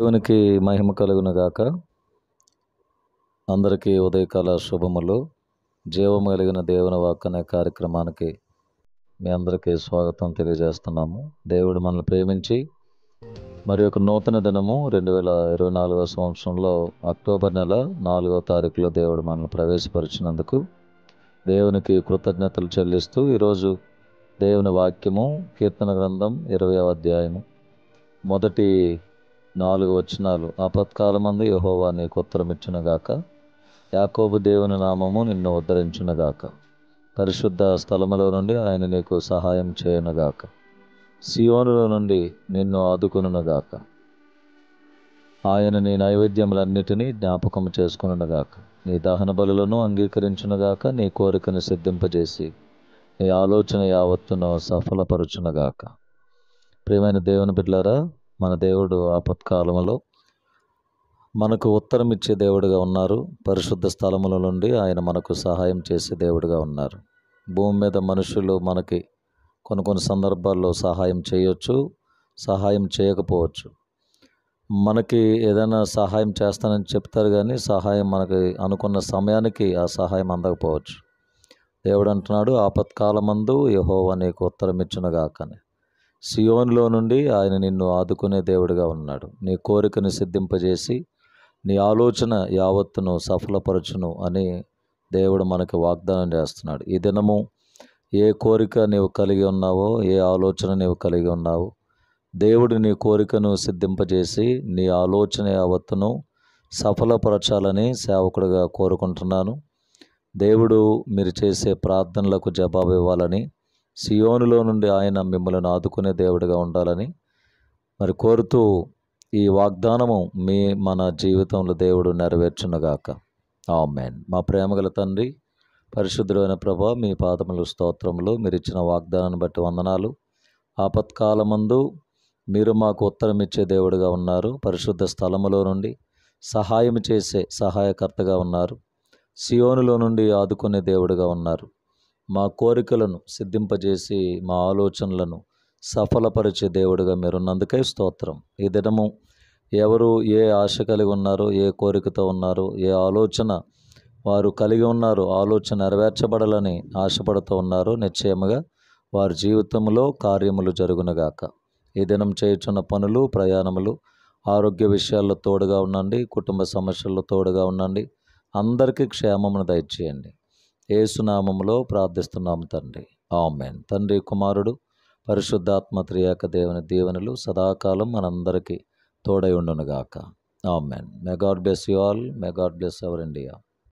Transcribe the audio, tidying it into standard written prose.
దేవునికి మహిమ కలుగును గాక. అందరికీ ఉదయకాల శుభములు. జీవము కలిగిన దేవుని వాక్కు అనే కార్యక్రమానికి మీ అందరికీ స్వాగతం తెలియజేస్తున్నాము. దేవుడు మనల్ని ప్రేమించి మరి ఒక నూతన దినము 2024 సంవత్సరంలో అక్టోబర్ నెల 4వ తారీఖులో దేవుడు మనల్ని ప్రవేశపరిచినందుకు దేవునికి కృతజ్ఞతలు చెల్లిస్తూ ఈరోజు దేవుని వాక్యము కీర్తన గ్రంథం 20వ అధ్యాయము మొదటి 4 వచనాలు. ఆపత్కాలమందు యెహోవా నీకు ఉత్తరమిచ్చునుగాక, యాకోబు దేవుని నామము నిన్ను ఉద్ధరించునుగాక, పరిశుద్ధ స్థలములో నుండి ఆయన నీకు సహాయం చేయునుగాక, సియోనులో నుండి నిన్ను ఆదుకొనుగాక, ఆయన నీ నైవేద్యములన్నిటినీ జ్ఞాపకం చేసుకొనుగాక, నీ దహన బలులను అంగీకరించునుగాక, నీ కోరికను సిద్ధింపజేసి నీ ఆలోచన యావత్తును సఫలపరచునుగాక. ప్రియమైన దేవుని బిడ్డలారా, మన దేవుడు ఆపత్కాలంలో మనకు ఉత్తరం ఇచ్చే దేవుడిగా ఉన్నారు. పరిశుద్ధ స్థలముల నుండి ఆయన మనకు సహాయం చేసే దేవుడిగా ఉన్నారు. భూమి మీద మనుషులు మనకి కొన్ని సందర్భాల్లో సహాయం చేయొచ్చు, సహాయం చేయకపోవచ్చు. మనకి ఏదైనా సహాయం చేస్తానని చెప్తారు, కానీ సహాయం మనకి అనుకున్న సమయానికి ఆ సహాయం అందకపోవచ్చు. దేవుడు అంటున్నాడు, ఆపత్కాలమందు యెహోవా నీకు ఉత్తరం ఇచ్చునుగాకని. సియోనులో నుండి ఆయన నిన్ను ఆదుకునే దేవుడిగా ఉన్నాడు. నీ కోరికను సిద్ధింపజేసి నీ ఆలోచన యావత్తును సఫలపరచును అని దేవుడు మనకి వాగ్దానం చేస్తున్నాడు. ఈ దినము ఏ కోరిక నీవు కలిగి ఉన్నావో, ఏ ఆలోచన నీవు కలిగి ఉన్నావో, దేవుడు నీ కోరికను సిద్ధింపజేసి నీ ఆలోచన యావత్తును సఫలపరచాలని సేవకుడిగా కోరుకుంటున్నాను. దేవుడు మీరు చేసే ప్రార్థనలకు జవాబు ఇవ్వాలని, సియోనులో నుండి ఆయన మిమ్మల్ని ఆదుకునే దేవుడిగా ఉండాలని మరి కోరుతూ ఈ వాగ్దానము మన జీవితంలో దేవుడు నెరవేర్చునుగాక. ఆమేన్. మా ప్రేమగల తండ్రి, పరిశుద్ధుడైన ప్రభువా, మీ పాదములు స్తోత్రములు. మీరు ఇచ్చిన వాగ్దానాన్ని బట్టి వందనాలు. ఆపత్కాలమందు మీరు మాకు ఉత్తరం ఇచ్చే దేవుడిగా ఉన్నారు. పరిశుద్ధ స్థలములో నుండి సహాయం చేసే సహాయకర్తగా ఉన్నారు. సియోనులో నుండి ఆదుకునే దేవుడిగా ఉన్నారు. మా కోరికలను సిద్ధింపజేసి మా ఆలోచనలను సఫలపరిచే దేవుడిగా మీరున్నందుకే స్తోత్రం. ఈ దినము ఎవరు ఏ ఆశ కలిగి ఉన్నారో, ఏ కోరికతో ఉన్నారో, ఏ ఆలోచన వారు కలిగి ఉన్నారో, ఆలోచన నెరవేర్చబడాలని ఆశపడుతూ ఉన్నారో, నిశ్చయముగా వారి జీవితంలో కార్యములు జరుగునుగాక. ఈ దినం చేయుచున్న పనులు, ప్రయాణములు, ఆరోగ్య విషయాల్లో తోడుగా ఉండండి. కుటుంబ సమస్యల్లో తోడుగా ఉండండి. అందరికీ క్షేమమును దయచేయండి. యేసునామములో ప్రార్థిస్తున్నాము తండ్రి. ఆమేన్. తండ్రి, కుమారుడు, పరిశుద్ధాత్మ త్రియేక దేవుని దీవెనలు సదాకాలం మనందరికీ తోడై ఉండునుగాక. ఆమేన్. May God bless you all. May God bless our India.